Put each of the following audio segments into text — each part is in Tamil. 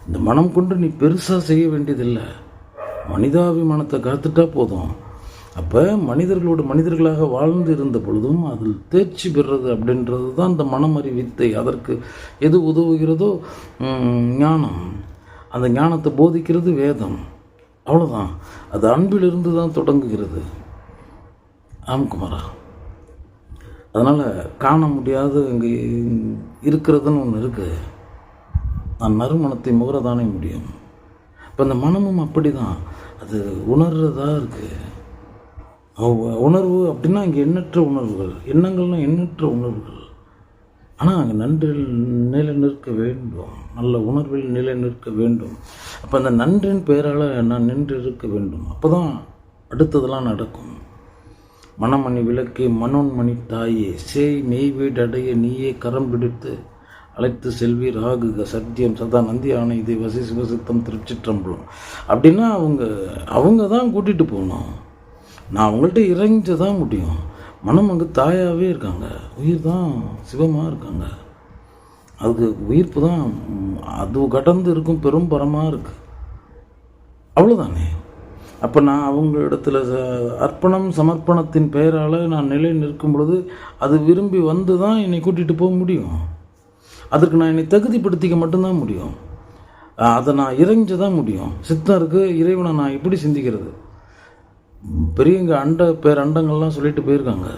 இந்த மனம் கொண்டு நீ பெருசாக செய்ய வேண்டியதில்லை, மனிதாபிமானத்தை காத்துட்டா போதும். அப்போ மனிதர்களோடு மனிதர்களாக வாழ்ந்து இருந்த பொழுதும் அதில் தேர்ச்சி பெறுறது அப்படின்றது தான் இந்த மனமறி வித்தை. அதற்கு எது உதவுகிறதோ ஞானம், அந்த ஞானத்தை போதிக்கிறது வேதம். அவ்வளோதான். அது அன்பிலிருந்து தான் தொடங்குகிறது. ஆம்குமாரா, அதனால் காண முடியாத இங்கே இருக்கிறதுன்னு ஒன்று இருக்குது. நான் நறுமணத்தை முகரதானே முடியும். இப்போ அந்த மனமும் அப்படி தான், அது உணர்றதா இருக்குது. உணர்வு அப்படின்னா இங்கே எண்ணற்ற உணர்வுகள், எண்ணங்கள்னால் எண்ணற்ற உணர்வுகள். ஆனால் அங்கே நன்றில் நிலை நிற்க வேண்டும், நல்ல உணர்வில் நிலை நிற்க வேண்டும். அப்போ அந்த நன்றின் பெயரால் நான் நின்று இருக்க வேண்டும். அப்போ தான் அடுத்ததெல்லாம் நடக்கும். மணமணி விளக்கே மனோன்மணி தாயே சேய் மெய் வீடு அடைய நீயே கரம் பிடித்து அழைத்து செல்வீர் ஆகுக சத்தியம் சதா நந்தி ஆணை இதை வசி சிவசித்தம் திருச்சிற்றம்பலம் அப்படின்னா அவங்க தான் கூட்டிகிட்டு போகணும். நான் அவங்கள்ட்ட இறங்கி தான் முடியும். மனம் அங்கே தாயாகவே இருக்காங்க, உயிர் தான் சிவமாக இருக்காங்க. அதுக்கு உயிர்ப்பு தான் அது கடந்து இருக்கும், பெரும் பரமாக இருக்குது. அவ்வளோதானே. அப்போ நான் அவங்க இடத்துல அர்ப்பணம் சமர்ப்பணத்தின் பெயரால் நான் நிலை நிற்கும் பொழுது அது விரும்பி வந்து தான் என்னை கூட்டிகிட்டு போக முடியும். அதற்கு நான் என்னை தகுதிப்படுத்திக்க மட்டும்தான் முடியும். அதை நான் இறைஞ்ச தான் முடியும். சித்தம் இருக்குது, இறைவனை நான் எப்படி சிந்திக்கிறது? பெரியவங்க பேரண்டங்கள்லாம் சொல்லிட்டு போயிருக்காங்க.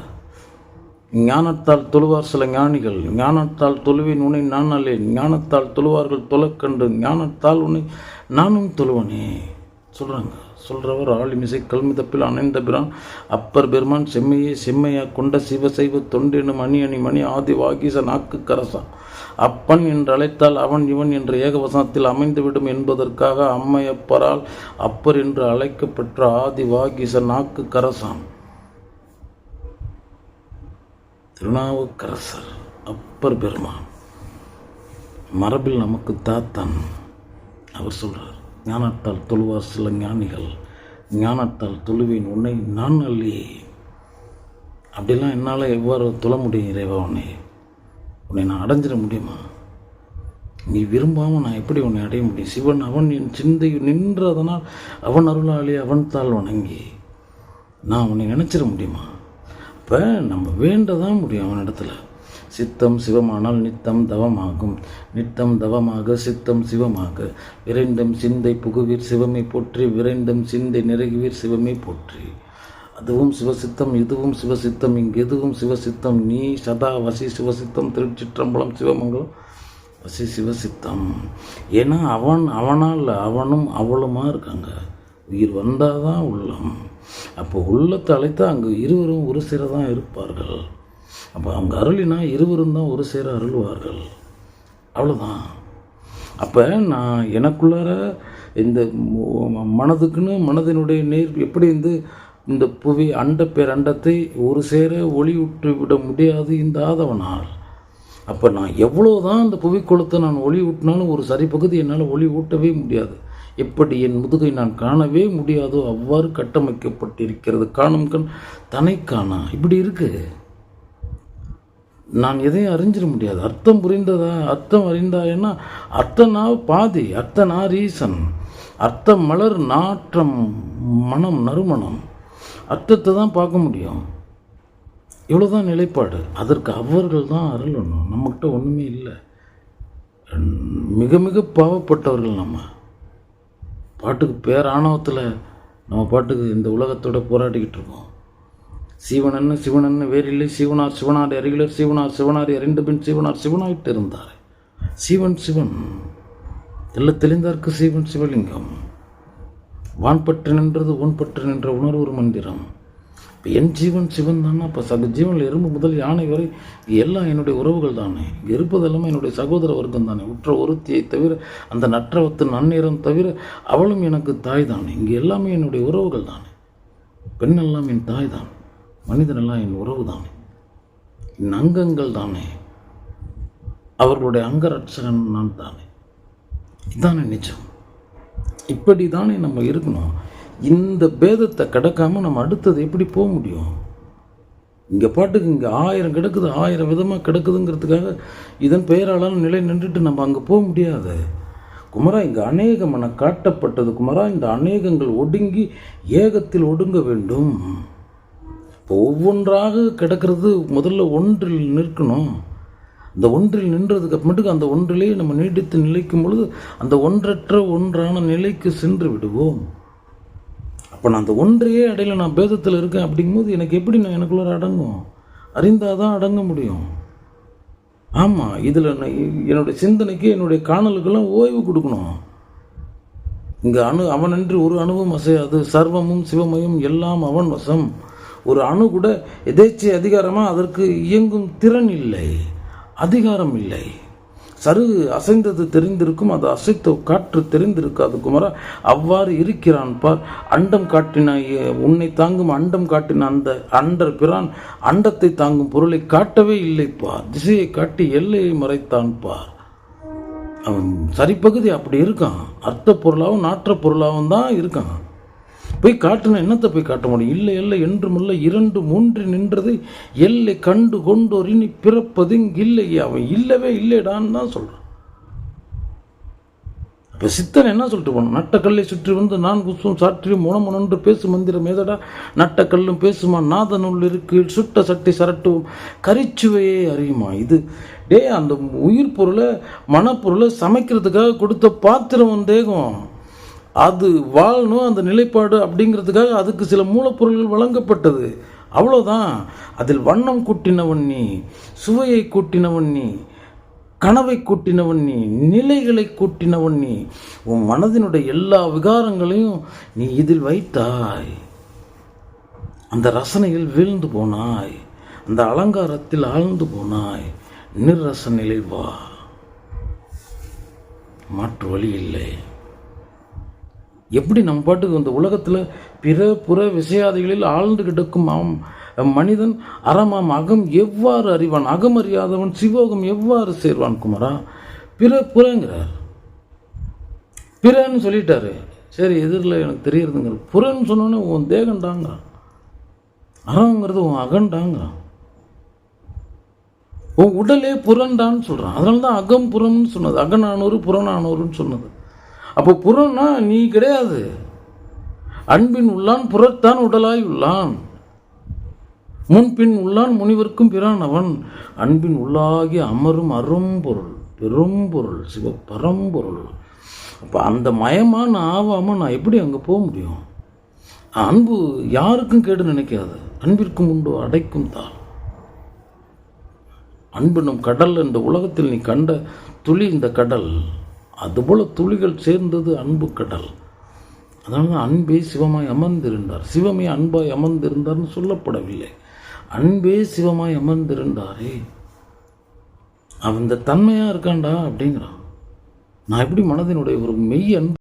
ஞானத்தால் தொழுவார் சில ஞானிகள், ஞானத்தால் தொழுவேன் உன்னை நான் அல்லேன், ஞானத்தால் தொழுவார்கள் தொலைக்கண்டு, ஞானத்தால் உன்னை நானும் தொழுவனே சொல்கிறாங்க. சொல்கிறவர் ஆளிமிசை கல்மிதப்பில் அணைந்த பிரான் அப்பர் பெருமான் செம்மையே செம்மையா கொண்ட சிவசைவ தொண்டெனும் மணி அணி மணி ஆதி வாகீச நாக்கு கரசா அப்பன் என்று அழைத்தால் அவன் இவன் என்ற ஏகவசனத்தில் அமைந்துவிடும் என்பதற்காக அம்மையப்பரால் அப்பர் என்று அழைக்கப்பட்ட ஆதி வாகீச நாக்கு கரசான் திருநாவுக்கரசர் அப்பர் பெருமான் மரபில் நமக்கு தாத்தான். அவர் சொல்கிறார், ஞானத்தால் தொழுவார் சில ஞானிகள், ஞானத்தால் தொழுவேன் உன்னை நான் அல்லே. அப்படிலாம் என்னால் எவ்வாறு தொழ முடியும் இறைவா? உன்னை நான் அடைஞ்சிட முடியுமா? நீ விரும்பாமல் நான் எப்படி உன்னை அடைய முடியும்? சிவன் அவன் என் சிந்தை நின்றதனால் அவன் அருளாளி அவன் தாள் வணங்கி நான் உன்னை நினச்சிட முடியுமா? இப்போ நம்ம வேண்டதான் முடியும் அவனிடத்துல. சித்தம் சிவமானால் நித்தம் தவமாகும், நித்தம் தவமாக சித்தம் சிவமாக, விரைந்தும் சிந்தை புகுவீர் சிவமை போற்றி, விரைந்தும் சிந்தை நிறைகுவீர் சிவமை போற்றி. அதுவும் சிவசித்தம், இதுவும் சிவசித்தம், இங்கு எதுவும் சிவசித்தம், நீ சதா வசி சிவசித்தம், திருச்சிற்றம்பலம் சிவமங்கலம் வசி சிவசித்தம். ஏன்னா அவனால் அவனும் அவளுமா இருக்காங்க. உயிர் வந்தால் தான் உள்ளம். அப்போ உள்ளத்தை அழைத்தா அங்கு இருவரும் ஒரு சேர தான் இருப்பார்கள். அப்போ அவங்க அருளினா இருவரும் தான் ஒரு சேர அருள்வார்கள். அவ்வளோதான். அப்போ நான் எனக்குள்ளார இந்த மனதுக்குன்னு மனதினுடைய நேர் எப்படி இந்த புவி பேரண்டத்தை ஒரு சேர ஒளியூற்றி விட முடியாது இந்த ஆதவனால். அப்போ நான் எவ்வளோ தான் இந்த புவிக்குளத்தை நான் ஒளி ஊட்டினாலும் ஒரு சரி பகுதி என்னால் ஒளி ஊட்டவே முடியாது. எப்படி என் முதுகை நான் காணவே முடியாதோ அவ்வாறு கட்டமைக்கப்பட்டிருக்கிறது. காணும் கண் தனை காணா. இப்படி இருக்குது. நான் எதையும் அறிஞ்சிட முடியாது. அர்த்தம் புரிந்ததா? அர்த்தம் அறிந்தாயன்னா அர்த்தனா பாதி, அர்த்தனா ரீசன், அர்த்தம் மலர் நாற்றம் மனம் நறுமணம், அர்த்தத்தை தான் பார்க்க முடியும். இவ்வளோதான் நிலைப்பாடு. அதற்கு அவர்கள் தான் அருளணும். நம்மகிட்ட ஒன்றுமே இல்லை. மிக மிக பாவப்பட்டவர்கள். நம்ம பாட்டுக்கு பேராணவத்தில் நம்ம பாட்டுக்கு இந்த உலகத்தோட போராடிக்கிட்டு இருக்கோம். சிவனன்னு சிவனன்னு வேறில்லை, சிவனார் சிவனார் அறிகளர், சிவனார் சிவனார் அறிந்த பின் சிவனார் சிவனாயிட்டு இருந்தார். சிவன் சிவன் தெல்ல தெளிந்தார்க்கு சிவன் சிவலிங்கம். வான்பற்று நின்றது ஒன்பற்று நின்ற உணர்வு மந்திரம். இப்போ என் ஜீவன் சிவன் தானே. அப்போ சக ஜீவனில் எறும்பு முதல் யானை வரை எல்லாம் என்னுடைய உறவுகள் தானே. இங்கே இருப்பதெல்லாமே என்னுடைய சகோதர வர்க்கம் தானே. உற்ற ஒருத்தியை தவிர, அந்த நற்றவத்து நன்னேரம் தவிர அவளும் எனக்கு தாய் தானே. இங்கே எல்லாமே என்னுடைய உறவுகள் தானே. பெண்ணெல்லாம் என் தாய் தான், மனிதனெல்லாம் என் உறவு தானே, என் அங்கங்கள் தானே, அவர்களுடைய அங்கரட்சகன் நான் தானே. இதுதானே நிஜம். இப்படி தானே நம்ம இருக்கணும். இந்த பேதத்தை கடக்காமல் நம்ம அடுத்தது எப்படி போக முடியும்? இங்கே பாட்டுக்கு இங்கே 1000 கிடக்குது, 1000 விதமாக கிடக்குதுங்கிறதுக்காக இதன் பெயராலும் நிலை நின்றுட்டு நம்ம அங்கே போக முடியாது. குமரா இங்கு அநேகம் என காட்டப்பட்டது. குமரா இந்த அநேகங்கள் ஒடுங்கி ஏகத்தில் ஒடுங்க வேண்டும். இப்போ ஒவ்வொன்றாக கிடக்கிறது முதல்ல ஒன்றில் நிற்கணும். அந்த ஒன்றில் நின்றதுக்கு அப்புறமேட்டுக்கு அந்த ஒன்றிலே நம்ம நீடித்து நிலைக்கும் பொழுது அந்த ஒன்றற்ற ஒன்றான நிலைக்கு சென்று விடுவோம். அப்போ நான் அந்த ஒன்றையே அடையில நான் பேதத்தில் இருக்கேன் அப்படிங்கும்போது எனக்கு எப்படி நான் எனக்குள்ளார அடங்கும்? அறிந்தாதான் அடங்க முடியும். ஆமாம், இதில் என்னுடைய சிந்தனைக்கு என்னுடைய காணலுக்கெல்லாம் ஓய்வு கொடுக்கணும். இங்கே அவனன்று ஒரு அணுவும் அசையாது, சர்வமும் சிவமயம் எல்லாம் அவன் வசம். ஒரு அணு கூட எதேச்சை அதிகாரமாக அதற்கு இயங்கும் திறன் இல்லை, அதிகாரம் இல்லை. சருகு அசைந்தது தெரிந்திருக்கும், அது அசைத்த காற்று தெரிந்திருக்காது. குமரா அவ்வாறு இருக்கிறான் பார். அண்டம் காட்டின உன்னை தாங்கும் அண்டம் காட்டின அந்த அண்டர் பிரான் அண்டத்தை தாங்கும் பொருளை காட்டவே இல்லை பார். திசையை காட்டி எல்லையை மறைத்தான் பார். அவன் சரிப்பகுதி அப்படி இருக்கான். அர்த்த பொருளாகவும் நாற்ற பொருளாகவும் தான் இருக்கான். போய் காட்டுனா என்னத்தை போய் காட்ட முடியும்? இல்லை இல்லை என்றுமில்லை இரண்டு மூன்று நின்றதை எல்லை கண்டு கொண்டோர் இனி பிறப்பது இல்லை. அவன் இல்லவே இல்லைடான்னு தான் சொல்றான். இப்போ சித்தன் என்ன சொல்லிட்டு போனான்? நட்டக்கல்லை சுற்றி வந்து நான் குசும் சாற்றியும் உணமுணன்று பேசு மந்திரம் ஏதடா நட்டக்கல்லும் பேசுமா நாதனுள் இருக்கு சுட்ட சட்டி சரட்டும் கரிச்சுவையே அறியுமா. இது அந்த உயிர் பொருளை மனப்பொருளை சமைக்கிறதுக்காக கொடுத்த பாத்திரம் தேகம். அது வாழணும், அந்த நிலைப்பாடு அப்படிங்கிறதுக்காக அதுக்கு சில மூலப்பொருள்கள் வழங்கப்பட்டது. அவ்வளோதான். அதில் வண்ணம் கூட்டினவன் நீ, சுவையை கூட்டினவன் நீ, கனவை கூட்டினவன் நீ, நிலைகளை கூட்டினவன் நீ. உன் மனதினுடைய எல்லா விகாரங்களையும் நீ இதில் வைத்தாய். அந்த ரசனையில் வீழ்ந்து போனாய், அந்த அலங்காரத்தில் ஆழ்ந்து போனாய். நிர்ரச நிலை வா, மாற்று வழி இல்லை. எப்படி நம்ம பாட்டுக்கு இந்த உலகத்தில் பிற புற விஷயாதிகளில் ஆழ்ந்து கிடக்கும் மனிதன் அறமாம் அகம் எவ்வாறு அறிவான்? அகம் அறியாதவன் சிவோகம் எவ்வாறு சேர்வான்? குமரா புறங்கிறார். பிறன்னு சொல்லிட்டாரு, சரி எதிரில் எனக்கு தெரியறதுங்கிற. புறன்னு சொன்னோன்னே உன் தேகண்டாங்கிறான், அறங்கிறது உன் அகண்டாங்கிறான், உன் உடலே புறண்டான்னு சொல்கிறான். அதனால தான் அகம் புறம்னு சொன்னது, அகநானூறு புறநானூறுன்னு சொன்னது. அப்போ புறம்னா நீ கிடையாது. அன்பின் உள்ளான் புறத்தான் உடலாய் உள்ளான். முன்பின் உள்ளான் முனிவர்க்கும் பிரான் அவன். அன்பின் உள்ளாகி அமரும் அரும்பொருள் பெரும் பொருள் சிவ பரம்பொருள். அப்போ அந்த மயமாக நான் ஆகாமல் நான் எப்படி அங்கே போக முடியும்? அன்பு யாருக்கும் கேடு நினைக்காது. அன்பிற்கும் உண்டோ அடைக்கும் தாள். அன்புனும் கடல் இந்த உலகத்தில் நீ கண்ட துளி இந்த கடல். அதுபோல துளிகள் சேர்ந்தது அன்பு கடல். அதனால அன்பே சிவமாய் அமர்ந்திருந்தார். சிவமே அன்பாய் அமர்ந்திருந்தார்னு சொல்லப்படவில்லை. அன்பே சிவமாய் அமர்ந்திருந்தாரே, அவன் இந்த தன்மையாக இருக்கான்டா அப்படிங்கிறான். நான் எப்படி மனதினுடைய ஒரு மெய் அன்பு